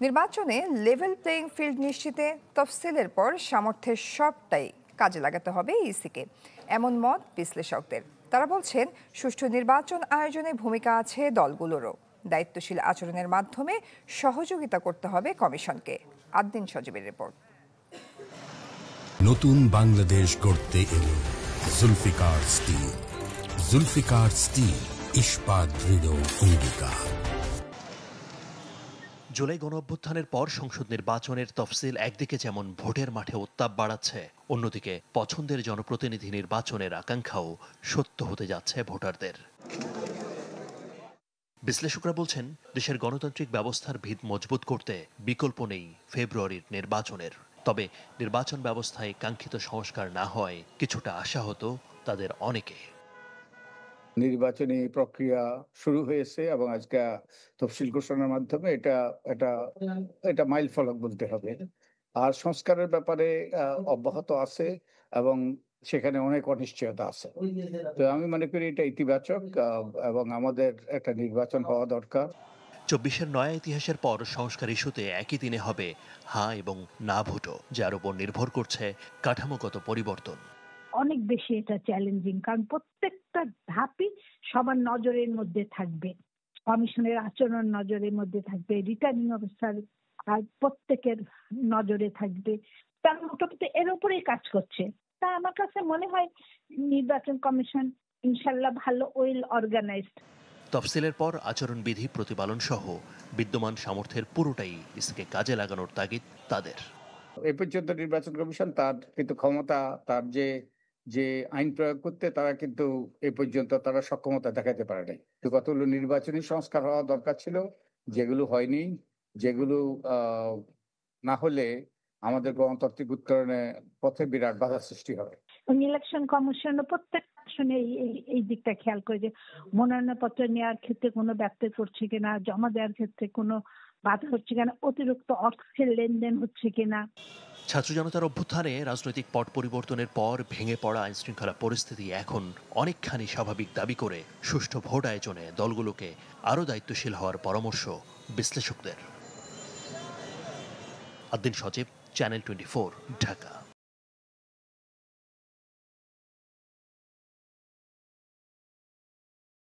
নির্বাচনে level playing field নিশ্চিতে তফসিলের পর সামর্থ্যের সবটাই কাজে লাগাতে হবে ইসিকে, এমন মত বিশ্লেষকদের। তারা বলছেন সুষ্ঠু নির্বাচন আয়োজনে ভূমিকা আছে দলগুলোরও। দায়িত্বশীল আচরণের মাধ্যমে সহযোগিতা করতে হবে কমিশনকে। আদ্দিন সজীবের রিপোর্ট। নতুন বাংলাদেশ গড়তে এলো জুলফিকার স্টিল। জুলফিকার স্টিল, ইস্পাত দৃঢ় অঙ্গীকার। জুলাই গণঅভ্যুত্থানের পর সংসদ নির্বাচনের তফসিল একদিকে যেমন ভোটের মাঠে উত্তাপ বাড়াচ্ছে, অন্যদিকে পছন্দের জনপ্রতিনিধি নির্বাচনের আকাঙ্ক্ষাও সত্য হতে যাচ্ছে ভোটারদের। বিশ্লেষকরা বলছেন দেশের গণতান্ত্রিক ব্যবস্থার ভিত মজবুত করতে বিকল্প নেই ফেব্রুয়ারির নির্বাচনের। তবে নির্বাচন ব্যবস্থায় কাঙ্ক্ষিত সংস্কার না হয় কিছুটা আশাহত তাদের অনেকে। নির্বাচনী প্রক্রিয়া শুরু হয়েছে এবং আজকে তফসিল ঘোষণার মাধ্যমে এটা মাইল ফলক বলতে হবে। আর সংস্কারের ব্যাপারে অব্যাহত আছে এবং সেখানে অনেক অনিশ্চয়তা আছে। তো আমি মনে করি এটা ইতিবাচক এবং আমাদের একটা নির্বাচন হওয়া দরকার। ২৪-এর নয়া ইতিহাসের পর সংস্কার ইস্যুতে একই দিনে হবে হ্যাঁ এবং না ভোটও, যার উপর নির্ভর করছে কাঠামোগত পরিবর্তন। অনেক বেশি এটা চ্যালেঞ্জিং, কারণ প্রত্যেকটা ধাপই সবার নজরের মধ্যে থাকবে। কমিশনের আচরণ নজরের মধ্যে থাকবে, রিটার্নিং অফিসার আর প্রত্যেকের নজরে থাকবে। তার মোটামুটি এর উপরেই কাজ করছে। তা আমার কাছে মনে হয় নির্বাচন কমিশন ইনশাল্লাহ ভালো ওয়েল অর্গানাইজড। তফসিলের পর আচরণবিধি প্রতিপালন সহ বিদ্যমান সামর্থ্যের পুরোটাই ইসিকে কাজে লাগানোর তাগিদ তাদের। এ পর্যন্ত নির্বাচন কমিশন তার কিন্তু ক্ষমতা, তার যে আইন প্রয়োগ করতে তারা কিন্তু এ পর্যন্ত তারা সক্ষমতা দেখাতে পারে নাই। তো কতগুলো নির্বাচনী সংস্কার হওয়া দরকার ছিল, যেগুলো হয়নি, যেগুলো না হলে আমাদের গণতান্ত্রিক উত্তরণে পথে বিরাট বাধা সৃষ্টি হবে। ইলেকশন কমিশন প্রত্যেক আসনে এই দিকটা খেয়াল করে যে মনোনয়নপত্র নেওয়ার ক্ষেত্রে কোনো ব্যত্যয় পড়ছে কিনা, জমা দেওয়ার ক্ষেত্রে কোনো বাধা হচ্ছে কিনা, অতিরিক্ত অর্থের লেনদেন হচ্ছে কিনা। ছাত্র জনতার অভ্যুত্থানে রাজনৈতিক পট পরিবর্তনের পর ভেঙে পড়া আইনশৃঙ্খলা পরিস্থিতি এখন অনেকখানি স্বাভাবিক দাবি করে সুষ্ঠু ভোট আয়োজনে দলগুলোকে আরও দায়িত্বশীল হওয়ার পরামর্শ বিশ্লেষকদের। আদ্দিন সজীব, চ্যানেল 24, ঢাকা।